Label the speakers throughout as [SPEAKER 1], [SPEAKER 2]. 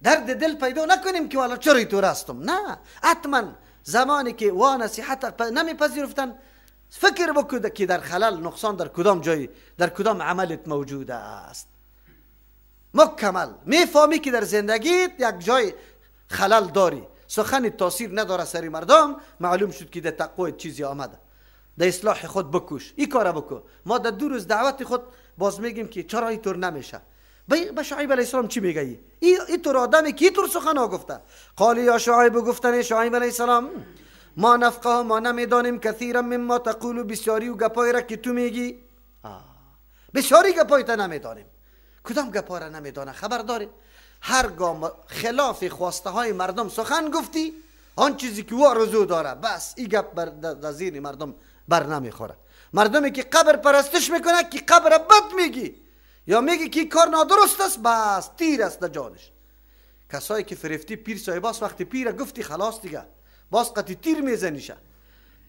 [SPEAKER 1] درد دل پیدا نکنیم که والا چرا اینطور هستم. نه، حتما زمانی که وا نصیحت نمیپذیرفتن فکر بکن که در خلل نقصان در کدام جای، در کدام عملت موجود است. مکمل میفهمی که در زندگیت یک جای خلل داری، سخن تاثیر نداره سری مردم، معلوم شد که در تقوی چیزی آمده، در اصلاح خود بکوش، این کار بکن. ما در 2 روز دعوت خود باز میگیم که چرا اینطور نمیشه. به شعیب علیه السلام چی میگه؟ اینطور آدمی که اینطور سخن ها گفته. قال یا شعیب، گفتن شعیب علیه السلام، ما نفقه، ما نمیدانیم کثیرا مما تقول، بسیاری و گپای را که تو میگی. بسیاری گپای تا نمیدانیم. کدام گپا را نمیدانه؟ خبر داری؟ هرگاه خلاف خواسته های مردم سخن گفتی، آن چیزی که او آرزو داره، بس این گپ در ذهن مردم بر نمیخوره. مردمی که قبر پرستش میکنه که قبر بد میگی یا میگی که کار نادرست است، بس تیر است در جانش. کسایی که فرفتی پیر صاحباست، وقتی پیر گفتی خلاص دیگه باز قطعی تیر میزنیشه،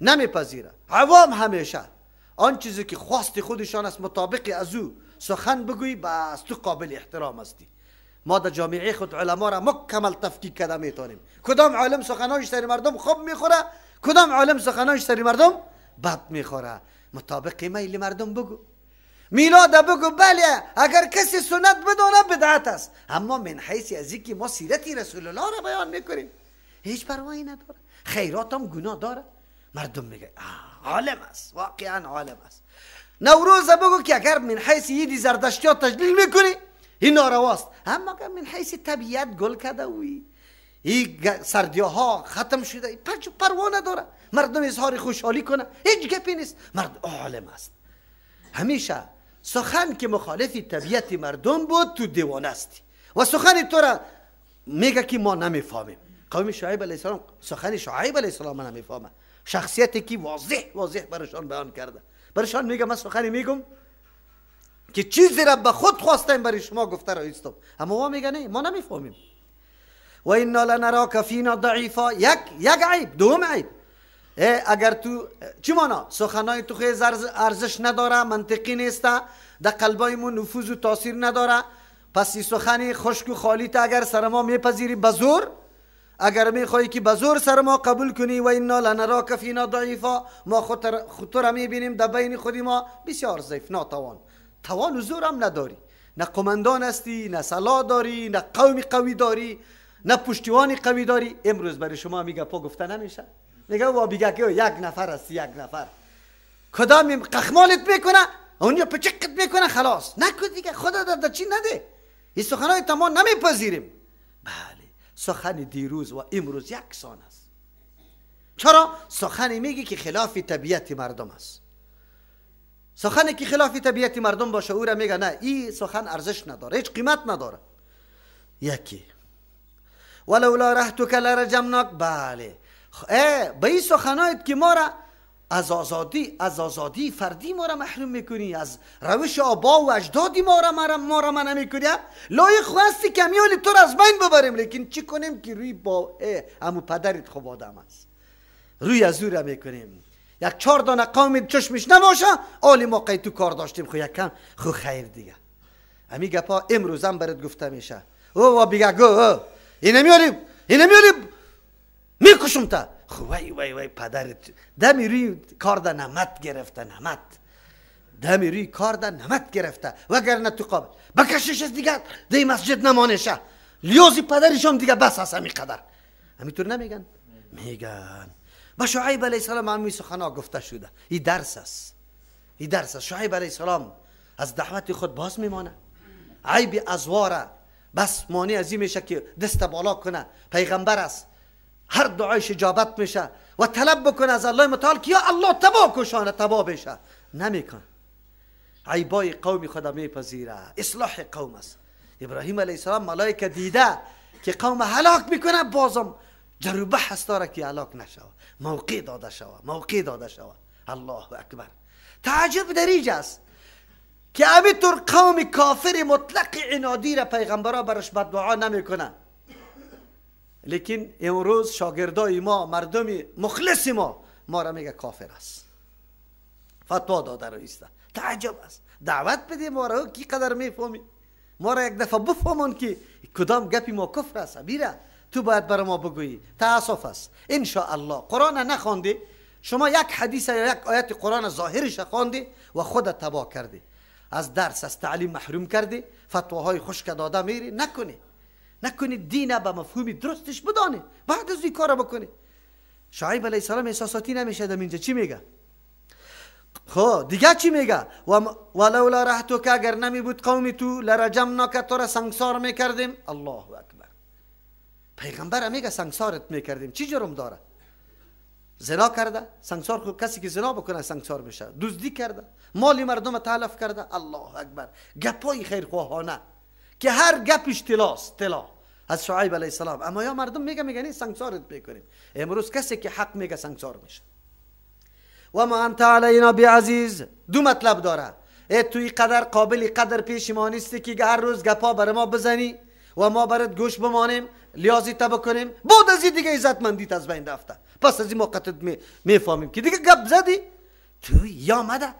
[SPEAKER 1] نمیپذیره. عوام همیشه آن چیزی که خواست خودشان است مطابق از او سخن بگوی، بس تو قابل احترام هستی. ما در جامعه خود علما را مکمل تفکیک کرده میتونیم. کدام عالم سخنانش سر مردم خوب میخوره، کدام عالم سخنانش سر مردم بد میخوره. مطابق میل مردم بگو. میلاد بگو بله، اگر کسی سنت بدونه بدعت است، اما من حیث از اینکه ما سیرت رسول الله را بیان میکنیم هیچ پروایی نداره. خیرات هم گناه داره. مردم میگه عالم است، واقعا عالم است. نوروز بگو که اگر من حیث یدی زردشتی ها تجلیل میکنی این نارواست، اما اگر من حیث طبیعت گل کرده وی این سردیاها ختم شده پروا نداره، مردم اظهار خوشحالی کنه، هیچ گپی نیست. مرد عالم است. همیشه سخن که مخالف طبیعت مردم بود تو دیوانه استی و سخن تو را میگه که ما نمیفهمیم. قوم شعیب علیه السلام سخن شعیب علیه السلام نمیفهمه، شخصیتی که واضح برشان بیان کرده. برشان میگه من سخنی میگم که چیزی را به خود خواستم برای شما گفته را ایستم، اما ما میگه نه، ما نمیفهمیم. و انا لنراک فینا ضعیفا، یک عیب. دوم عیب، اگر تو چی مانا سخنای تو خیلی ارزش نداره، منطقی نیسته، در قلبایمون نفوذ و تاثیر نداره، پس این سخنی خشک و خالی تا اگر سر ما میپذیری بزور، اگر میخوایی که بزور سر ما قبول کنی، و انا لنراک فینا ضعیفا، ما خود را میبینیم در بین خودی ما بسیار ضعیف، ناتوان. توان و زور هم نداری، نه قماندان هستی، نه سلاح داری، نه قوم قوی داری، نه پشتیوانی قوی داری. امروز برای شما میگه پا گفته نمیشه، میگه و بیگه که یک نفر است، یک نفر کدام قخمالت میکنه اونجا پچکت میکنه، خلاص نکن دیگه، خدا در چی نده. این سخنهای ما نمیپذیریم. بله، سخن دیروز و امروز یکسان است. چرا؟ سخنی میگی که خلاف طبیعت مردم است. سخنی که خلاف طبیعت مردم باشه او را میگه نه، این سخن ارزش نداره، هیچ قیمت نداره. یکی ولولا رحتک لرجمناک، بله به این سخنایت که ما را از آزادی فردی ما را محروم میکنی، از روش آبا و اجدادی ما را منع میکنی، لایق خواستی کمیالی تو را از بین ببریم، لیکن چی کنیم که روی با امو پدرت خوب آدم است روی از او را میکنیم. یک 4 دانه قوم چشمش نباشه آلی ما قی تو کار داشتیم، خو یکم خو خیر دیگه. امی گپا امروز هم برات گفته میشه. او بیگه گو اینمیاری میکشم تا. خو وای پدرت دمی روی کار ده نمت گرفته، دمی روی کار ده نمت گرفته، وگرنه تو قابل بکشش از دیگه دی مسجد نمانشه، لیازی پدرشم دیگه بس هست همی قدر. همیطور نمیگن؟ میگن. با شعیب علیه السلام همی سخنا گفته شده. این درس است. شعیب علیه السلام از دعوت خود باز میمانه. عیب ازواره بس مانع از این میشه که دست بالا کنه، پیغمبر است، هر دعایش اجابت میشه و طلب بکنه از الله متعال که یا الله تباه کشانه، تباه بشه، نمیکن. عیبای قوم خدا میپذیره، اصلاح قوم است. ابراهیم علیه السلام ملائکه دیده که قوم هلاک میکنه، بازم جروبه هست داره که هلاک نشوه، موقع داده شوه. الله اکبر. تعجب در اینجا است که همینطور قوم کافر مطلق عنادی را پیغمبرها برش بددعا نمیکنه، لیکن امروز شاگردای ما، مردم مخلص ما را میگه کافر است، فتوا داده رو ایسته. تعجب است. دعوت بده ما را کی قدر میفهمی؟ ما را یک دفعه بفهمون که کدام گپی ما کفر است. بیره تو باید برای ما بگویی. تاسف است. ان شاء الله قرآن نخوندی، شما یک حدیث یا یک آیت قرآن ظاهرش خواندی و خودت تباه کردی، از درس از تعلیم محروم کردی، فتواهای خشک داده میری. نکنی دین به مفهومی درستش بدانی، بعد از این کار بکنی. شعیب علیه السلام احساساتی نمیشه. در اینجا چی میگه؟ خب دیگه چی میگه؟ ولولا رحتک، اگر نمی بود قوم تو، لرجمناک، تو را سنگسار میکردیم. الله اکبر. پیغمبر میگه سنگسارت میکردیم. چی جرم داره؟ زنا کرده سنگسار، خود کسی که زنا بکنه سنگسار میشه. دزدی کرده، مالی مردم تلف کرده. الله اکبر. گپای خیرخواهانه که هر گپش طلا از شعیب علیه السلام. اما یا مردم میگه سنگسارت میکنیم. امروز کسی که حق میگه سنگسار میشه. و ما انت علینا بعزیز، دو مطلب داره. توی قدر قابل قدر پیش ما نیستی که هر روز گپا بر ما بزنی و ما برات گوش بمانیم، لیازی تا بکنیم. بعد از این دیگه عزتمندیت از بین رفته. پس از این موقعت میفهمیم که دیگه گپ زدی. توی یا مده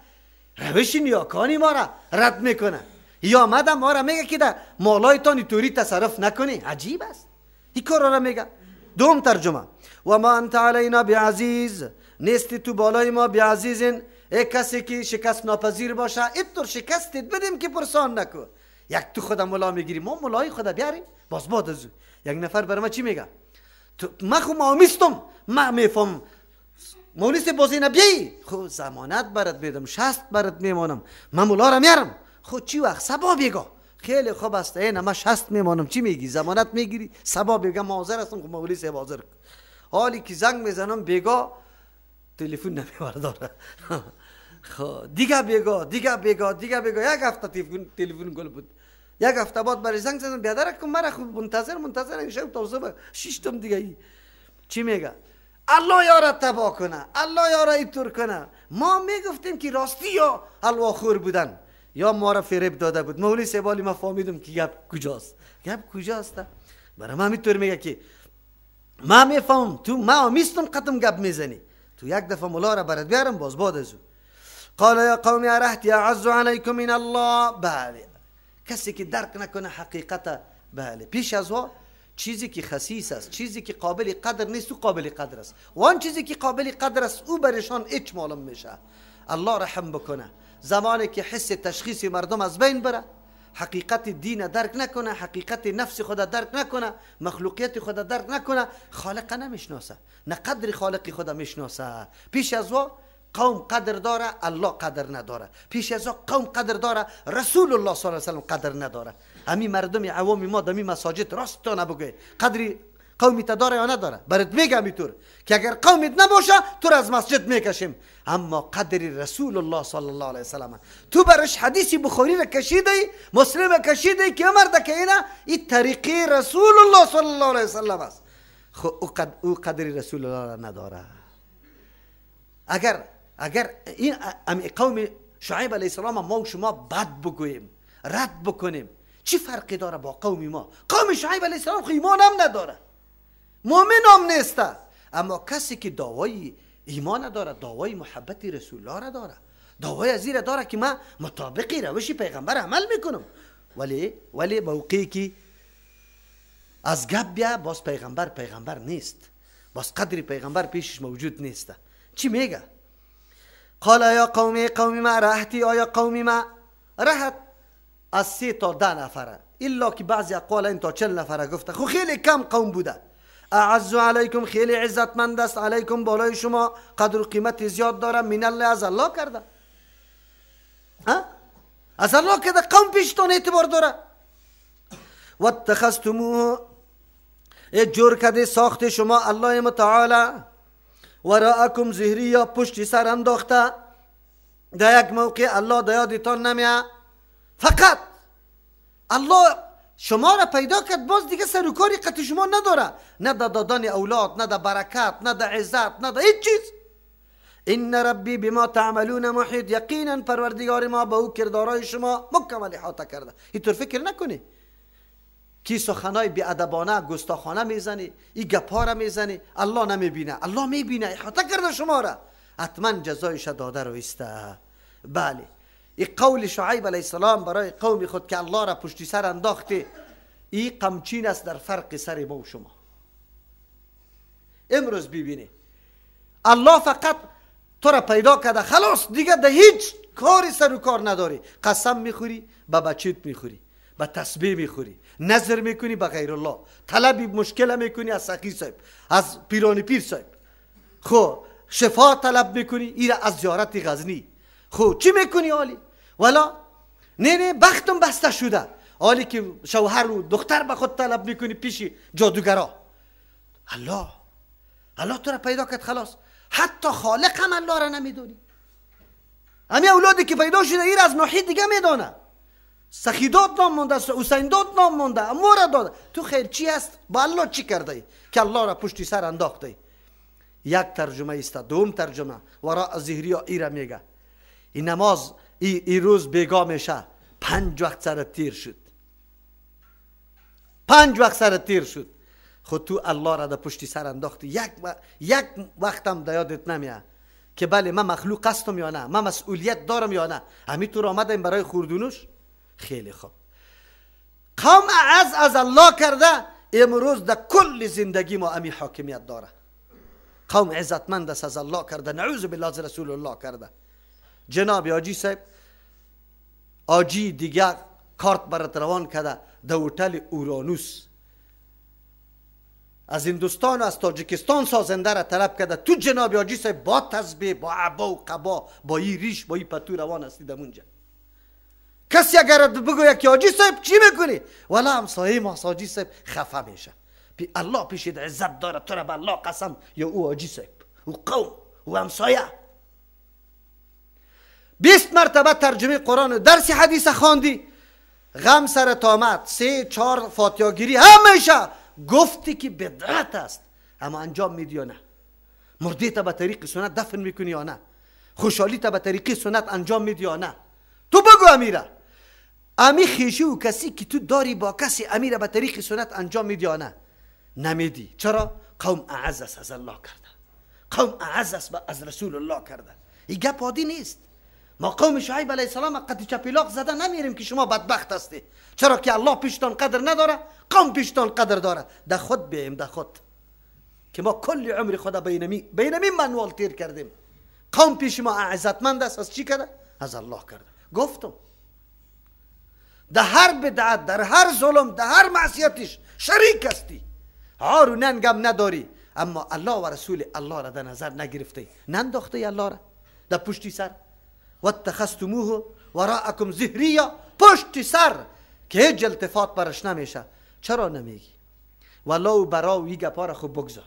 [SPEAKER 1] روش نیاکانی ما را رد میکنه، یا مده ما را میگه که در مالایتان طوری تصرف نکنی. عجیب است این کار را میگه. دوم ترجمه، و ما انت علینا بعزیز، نیستی تو بالای ما بعزیزین، ای کسی که شکست ناپذیر باشه. اینطور شکستت بدیم که پرسان نکن. یک تو خودم ملا میگیری، ما ملای خدا بیاریم. باز بعد از یک نفر برای ما چی میگه؟ ما خو معامیستم، ما میفهم مولیس بازی نبیایی. خو زمانت برات میدم، 60 برات میمانم، من مولا را میارم. خود چی وقت سبا بگو. خیلی خوب است. اینه من 60 میمانم. چی میگی؟ زمانت میگیری؟ سبا بگم ما حاضر هستم. خب مولی صاحب حاضر. حالی که زنگ میزنم بگو، تلفن نمیبرداره. خب دیگه بگو. یک هفته تلفن گل بود. یک هفته بعد برای زنگ زدم بیادرکم مرا خود منتظر شب تا صبح 6 تم دیگه ای. چی میگه؟ الله یارا تبا کنه، الله یارا اینطور کنه. ما میگفتیم که راستی یا حلوا خور بودن یا ما را فریب داده بود. مولی سیبالی ما فهمیدم که گپ کجاست. برای ما اینطور میگه که ما میفهم تو ما میستم قدم گپ میزنی. تو یک دفعه مولا را برات بیارم. باز بعد از قال یا قوم ارهتی اعز علیکم من الله. بله، کسی که درک نکنه حقیقت، بله، پیش از وا چیزی که خسیس است، چیزی که قابل قدر نیست، او قابل قدر است. و آن چیزی که قابل قدر است او برشان هیچ معلوم میشه. الله رحم بکنه. زمانی که حس تشخیص مردم از بین بره، حقیقت دین درک نکنه، حقیقت نفس خود درک نکنه، مخلوقیت خود درک نکنه، خالق نمیشناسه، نه قدر خالق خود میشناسه. پیش از وا قوم قدر داره، الله قدر نداره. پیش از قوم قدر داره، رسول الله صلی الله علیه و سلم قدر نداره. همین مردم عوام ما در مساجد راست تا نبگه قدری قومی تا داره یا نداره. برات میگم اینطور که اگر قومیت نباشه تو از مسجد میکشیم، اما قدر رسول الله صلی الله علیه و سلم تو برش حدیث بخاری را کشیده، مسلم کشیده که مرد که این طریقه رسول الله صلی الله علیه و سلم است. او قدر رسول الله را نداره. اگر این قوم شعیب علیه السلام ما و شما بد بگوییم، رد بکنیم، چی فرقی داره با قوم ما؟ قوم شعیب علیه السلام خو ایمان هم نداره، مؤمن هم نیسته، اما کسی که دعوای ایمان داره، دعوای محبت رسول الله را داره، دعوای ازیر داره که من مطابقی روش پیغمبر عمل میکنم. ولی موقعی که از گپ بیا باز پیغمبر نیست، باز قدر پیغمبر پیشش موجود نیست. چی میگه؟ قال یا قومی ما رهتی، آیا قومی ما رهت از 3 تا 10 نفره، الا که بعضی اقوال این تا 40 نفره گفته. خو خیلی کم قوم بوده. اعز علیکم، خیلی عزتمند است، علیکم بالای شما، قدر و قیمت زیاد داره، من الله، از الله کرده، از الله کرده، قوم پیشتون اعتبار داره. و اتخذتموه، جور کده ساخت شما الله متعال وراءکم ظهریا، پشت سر انداخته. در یک موقع الله در یادتان نمیاد، فقط الله شما را پیدا کرد، باز دیگه سر و کاری قط شما نداره، نه در دادن اولاد، نه در برکت، نه در عزت، نه در هیچ چیز. ان ربی بما تعملون محیط، یقینا پروردگار ما به او کردارای شما مکمل احاطه کرده. اینطور فکر نکنی کی سخنای بی ادبانه گستاخانه میزنی، این گپا را میزنی، الله نمیبینه. الله میبینه، احاطه کرده شما را، حتما جزایش داده رو است. بله، این قول شعیب علیه السلام برای قوم خود که الله را پشت سر انداخته، این قمچین است در فرق سر ما و شما. امروز ببینی الله فقط تو را پیدا کرده، خلاص دیگه ده هیچ کاری سر و کار نداری. قسم میخوری به بچیت میخوری، به تسبیح میخوری، نظر میکنی به غیر الله، طلبی مشکل میکنی از سقی صاحب، از پیرانی پیر صاحب، خو شفا طلب میکنی ایره از زیارت غزنی. خو چی میکنی حالی؟ ولا نه بختم بسته شده، حالی که شوهر و دختر به خود طلب میکنی پیش جادوگرا. الله تو را پیدا کرد، خلاص حتی خالق هم الله را نمیدونی. همه اولادی که پیدا شده ایر از ناحیه دیگه میدانه. سخیدات نام مونده، حسیندات نام مونده، اما را داده. تو خیر چی هست؟ با الله چی کرده ای که الله را پشت سر انداخته ای؟ یک ترجمه است. دوم ترجمه وراء ظهری ایره میگه این نماز این روز بیگاه میشه، 5 وقت سرت تیر شد، 5 وقت سرت تیر شد. خود تو الله را در پشت سر انداختی، یک وقت هم در یادت نمیاد که بله من مخلوق هستم یا نه، من مسئولیت دارم یا نه. همینطور آمدیم برای خوردونوش. خیلی خوب، قوم از الله کرده، امروز در کل زندگی ما امی حاکمیت داره. قوم عزتمند است، از الله کرده، نعوذ بالله از رسول الله کرده. جناب آجی صاحب، آجی دیگر کارت برات روان کرده در هتل اورانوس، از هندوستان و از تاجیکستان سازنده را طلب کرده. تو جناب آجی صاحب با تسبیح، با عبا و قبا، با این ریش، با این پتو روان هستی در اونجا. کسی اگر بگوید که آجی صاحب چی میکنی؟ ولی همسایه ما آجی صاحب خفه میشه. الله پیشید عزت داره، تو را به الله قسم، یا او آجی صاحب، او قوم، او همسایه. 20 مرتبه ترجمه قرآن و درس حدیث خواندی، غم سرت آمد، 3-4 فاتحه گیری همیشه گفتی که بدعت است، اما انجام میدی یا نه؟ مردی تا به طریق سنت دفن میکنی یا نه؟ خوشحالی تا به طریق سنت انجام میدی یا نه؟ تو بگو امیره، امی خیشی و کسی که تو داری با کسی امیره به طریق سنت انجام میدی یا نه؟ نمیدی. چرا؟ قوم اعز است از الله کرده، قوم اعز است از رسول الله کرده. این گپ عادی نیست. ما قوم شعیب علیه السلام قد چپیلاق زده نمیریم که شما بدبخت هستی، چرا که الله پیشتان قدر نداره، قوم پیشتان قدر داره. در خود بیایم، در خود که ما کل عمر خدا بینمی منوال تیر کردیم. قوم پیش ما عزتمند است، از چی کرده؟ از الله کرده. گفتم در هر بدعت، در هر ظلم، در هر معصیتش شریک هستی، عار و ننگم نداری، اما الله و رسول الله را در نظر نگرفته، ننداخته الله را در پشت سر. واتخذتموه وراءکم ظهریا، پشت سر که هیچ التفات برش نمیشه. چرا نمیگی؟ ولو برا وی گپا را خوب بگذار.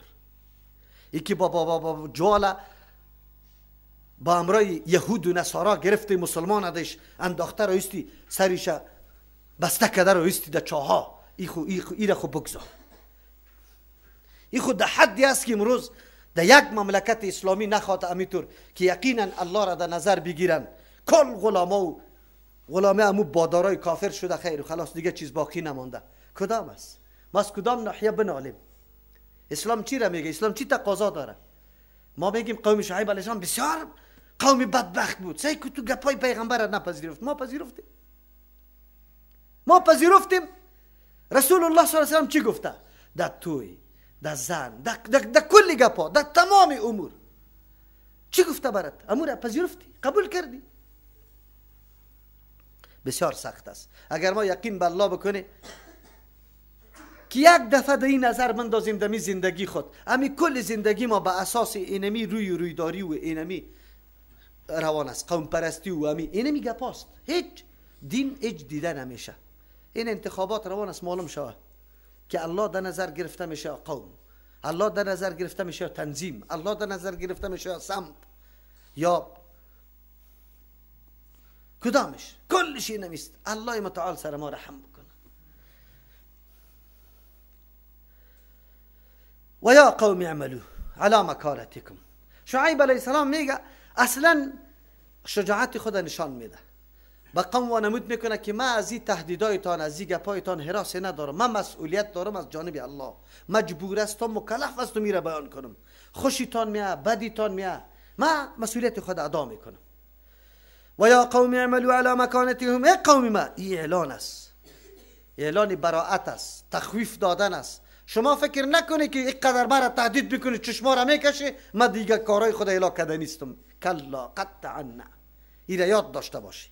[SPEAKER 1] یکی با جوالا با امرای یهود و نصارا گرفته مسلمان ادش انداخته را استی سریش بسته کده را استی در چاها، ای را خوب بگذار. این خود در حدی است که امروز در یک مملکت اسلامی نخواد امیتور که یقینا الله را در نظر بگیرن. کل غلامه امو بادارای کافر شده، خیر خلاص دیگه چیز باقی نمانده. کدام است؟ ما از کدام ناحیه بنالیم؟ اسلام چی را میگه؟ اسلام چی تقاضا داره؟ ما میگیم قوم شعیب علیه السلام بسیار قوم بدبخت بود، سعی که تو گپای پیغمبر را نپذیرفت. ما پذیرفتیم. رسول الله صلی الله علیه و سلم چی گفته؟ در توی، در زن، در کل گپا، در تمام امور چی گفته برات؟ امور پذیرفتی، قبول کردی. بسیار سخت است. اگر ما یقین به الله بکنه که یک دفعه در این نظر بندازیم در زندگی خود، امی کل زندگی ما به اساس اینمی رویداری و اینمی روان است، قوم پرستی و اینمی گپاست، هیچ دین هیچ دیده نمیشه. این انتخابات روان است، معلوم شود که الله در نظر گرفته میشه، قوم الله در نظر گرفته میشه، تنظیم الله در نظر گرفته میشه، سمت یا کدامش، کلش این نمیست. الله متعال سر ما رحم بکنه. و یا قوم اعملوا علی مکانتکم. شعیب علیه السلام میگه اصلا شجاعت خود نشان میده، با قوم وانمود میکنه که من از این تهدیدایتان، از این گپایتان حراس ندارم، من مسئولیت دارم از جانب الله، مجبور استم، مکلف استم میره بیان کنم، خوشیتان میاد بدیتان میاد، من مسئولیت خود ادا میکنم. و یا قوم اعملوا علی مکانتهم، ای قوم ما، این اعلان است، اعلان براءت است، تخویف دادن است. شما فکر نکنید که اینقدر مرا تهدید بکنید چشما را میکشه من دیگه کارهای خود اعلان کرده نیستم. کلا قطعا نه، این را یاد داشته باشی.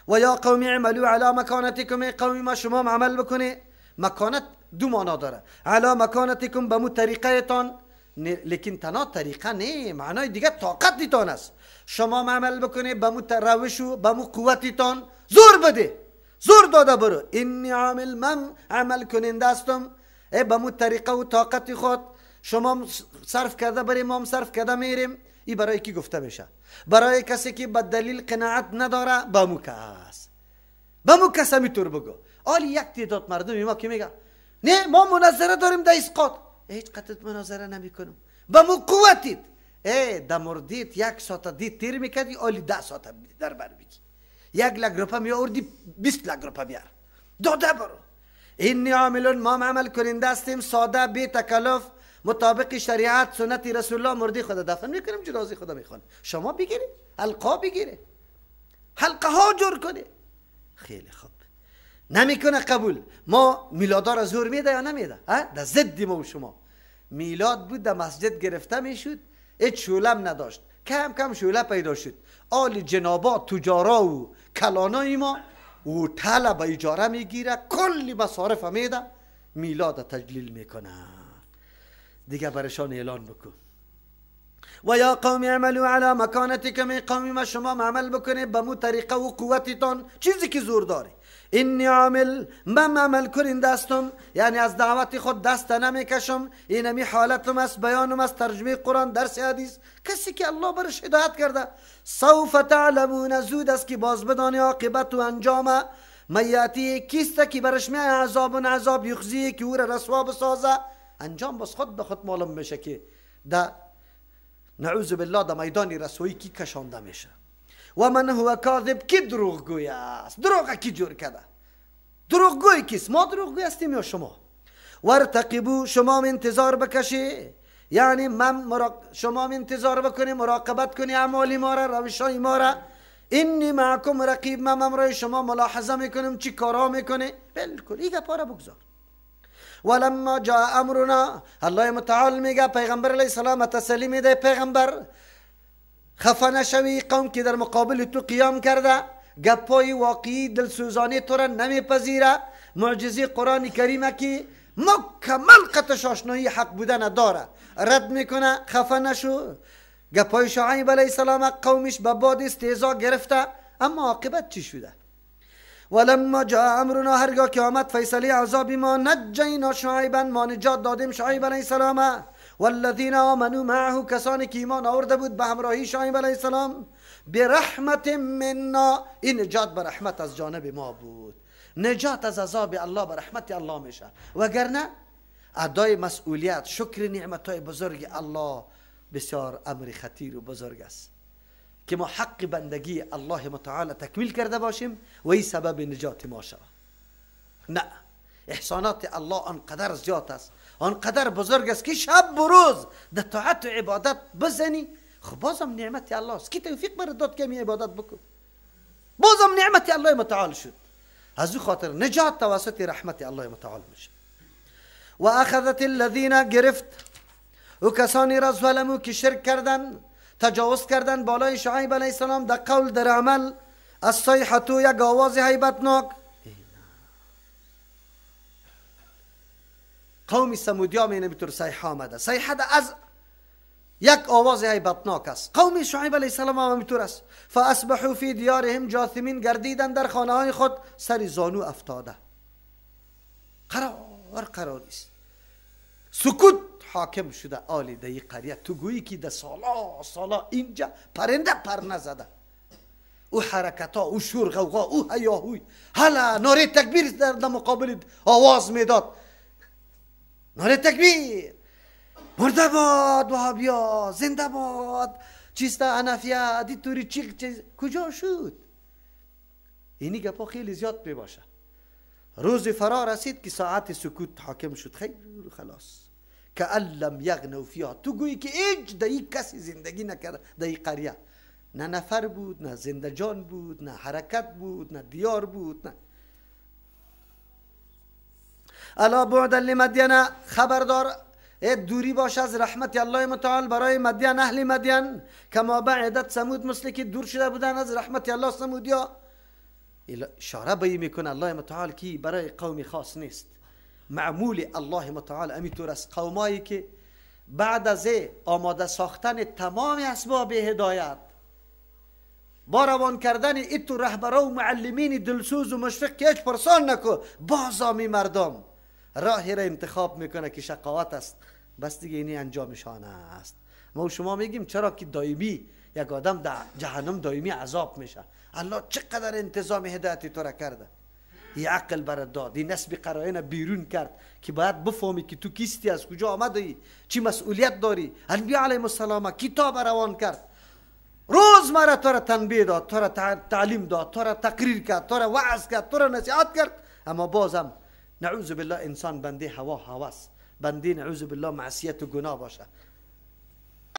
[SPEAKER 1] و یا قوم اعملوا علی مکانتکم، ای قوم ما شما عمل بکنید. مکانت دو معنا داره، علی مکانتکم به مو طریقه تان، لیکن تنها طریقه نه، معنای دیگه طاقت تان است. شما عمل بکنید به مو روش و به مو قوتتان، زور بده، زور داده برو. اینی عامل، من عمل کننده هستم به مو طریقه و طاقت خود. شما صرف کرده بریم، ما صرف کرده میریم. این برای کی گفته میشه؟ برای کسی که به دلیل قناعت نداره، به مو کس، به مو کس میتور بگو. آلی یک تعداد مردم ما که میگه نه ما مناظره داریم در اسقاط، هیچ قطعت مناظره نمی کنم، به مو قوتید. دمردید یک ساعت دید تیر میکردی، آلی 10 ساعت در بر بگی. 1 لک روپه می آوردی 20 لک روپه بیار داده برو. اینی عاملون، ما عمل کننده هستیم، ساده، بی تکلف، مطابق شریعت سنت رسول الله. مردی خدا دفن میکنیم، جنازه خدا میخوان. شما بگیری حلقه بگیره، حلقه ها جور کنه. خیلی خوب، نمیکنه قبول. ما میلادا را زور میده یا نمیده؟ در ضد ما و شما. میلاد بود در مسجد گرفته میشد، هیچ شولم نداشت، کم کم شوله پیدا شد. آل جنابا تجارا و کلانای ما و طلب اجاره میگیره، کلی مصارف میده، میلاد تجلیل میکنه. دیگه برشان اعلان بکن. و یا قوم اعملوا علی مکانتکم، ای قوم ما شما عمل بکنه به مو طریقه و قوتتان، چیزی که زور داره. اینی عامل، من عمل کننده هستم، یعنی از دعوت خود دست نمیکشم. اینمی حالتم است، بیانم است، ترجمه قرآن، درس حدیث. کسی که الله برش هدایت کرده، سوف تعلمون، زود است که باز بدانی عاقبت و انجام میاتی کیست که برش می عذاب یخزی، که او را رسوا بسازه. انجام بس خود به خود معلوم میشه که در نعوذ بالله در میدان رسوایی کی کشانده میشه. و من هو کاذب، کی دروغگوی است؟ دروغ کی جور کرده؟ دروغگوی کیست؟ ما دروغگوی هستیم یا شما؟ ورتقبو، شما انتظار بکشی، یعنی شما انتظار بکنی، مراقبت کنی اعمال ما را، روشای ما را. اینی معکم رقیب، من امرای شما ملاحظه میکنم چی کارا میکنی. بالکل این گپا را بگذار. ولما جاء امرنا، الله متعال میگه پیغمبر علیه السلام تسلی میده، پیغمبر خفه نشوی، قوم که در مقابل تو قیام کرده گپای واقعی دلسوزانی تو را نمیپذیره. معجزه قرآن کریمه که مکمل قطعش آشنایی حق بودن داره رد میکنه. خفه نشو. گپای شعیب علیه السلام قومش به باد استهزا گرفته، اما عاقبت چی شده؟ ولما جاء امرنا، هرگاه که آمد فیصله عذاب ما، نجینا شعیبا، ما نجات دادیم شعیب علیه السلام، والذین آمنوا معه، کسانی که ایمان آورده بود به همراهی شعیب علیه السلام، برحمت منا، این نجات به رحمت از جانب ما بود. نجات از عذاب الله به رحمت الله میشه، وگرنه ادای مسئولیت، شکر نعمتهای بزرگ الله بسیار امر خطیر و بزرگ است که ما حق بندگی الله متعال تکمیل کرده باشیم و این سبب نجات ما شود. نه، احسانات الله آنقدر زیاد است، آنقدر بزرگ است که شب و روز در طاعت و عبادت بزنی، خب بازم نعمت الله است که توفیق برات داد که می عبادت بکن، بازم نعمت الله متعال شد. از او خاطر نجات توسط رحمت الله متعال میشه. و اخذت الذین، گرفت و کسانی را ظلمو که شرک کردن، تجاوز کردن بالای شعیب علیه السلام در قول در عمل، از صیحتو، یک آواز هیبتناک. قوم سمودیا می نمیتور صیحه آمده، صیحه از یک آواز هیبتناک است. قوم شعیب علیه السلام هم میتور است. فاصبحوا فی دیارهم جاثمین، گردیدن در خانه های خود سر زانو افتاده. قرار است، سکوت حاکم شده. آلی در یک قریه تو گویی که در سالا اینجا پرنده پر نزده، او حرکت ها، او شور غوغا، او هیاهوی، حالا ناره تکبیر در مقابل آواز میداد، ناره تکبیر، مرده باد وهابیا، زنده باد چیستا حنفیه، دیتوری چیز کجا شد؟ اینی گپا خیلی زیاد میباشه. روز فرا رسید که ساعت سکوت حاکم شد، خیر خلاص، که لم یغنوا فیها، تو گویی که هیچ دایی کسی زندگی نکرده در این قریه. نه نفر بود، نه زنده جان بود، نه حرکت بود، نه دیار بود، نه. الا بعدا لمدین، خبردار دوری باش از رحمت الله متعال برای مدین، اهل مدین. کما بعدت ثمود، مثل که دور شده بودن از رحمت الله ثمودیا. اشاره به این میکنه الله متعال که برای قومی خاص نیست. معمول الله متعال امیطور از قومایی که بعد از آماده ساختن تمام اسباب هدایت، با روان کردن ایتو رهبرا و معلمین دلسوز و مشفق که هیچ پرسان نکو، باز آمی مردم راهی را انتخاب میکنه که شقاوت است، بس دیگه اینی انجامشان است. ما و شما میگیم چرا که دائمی یک آدم در جهنم دائمی عذاب میشه؟ الله چقدر انتظام هدایتی تو را کرده، این عقل برات داد، این نسب قرائن بیرون کرد که باید بفهمی که تو کیستی، از کجا آمدی، چی مسئولیت داری. انبیاء علیهم السلام کتاب روان کرد، روز مرا تو را تنبیه داد، تو را تعلیم داد، تو را تقریر کرد، تو را وعظ کرد، تو را نصیحت کرد. اما بازم نعوذ بالله انسان بنده هوا هوس، بنده نعوذ بالله معصیت و گناه باشه.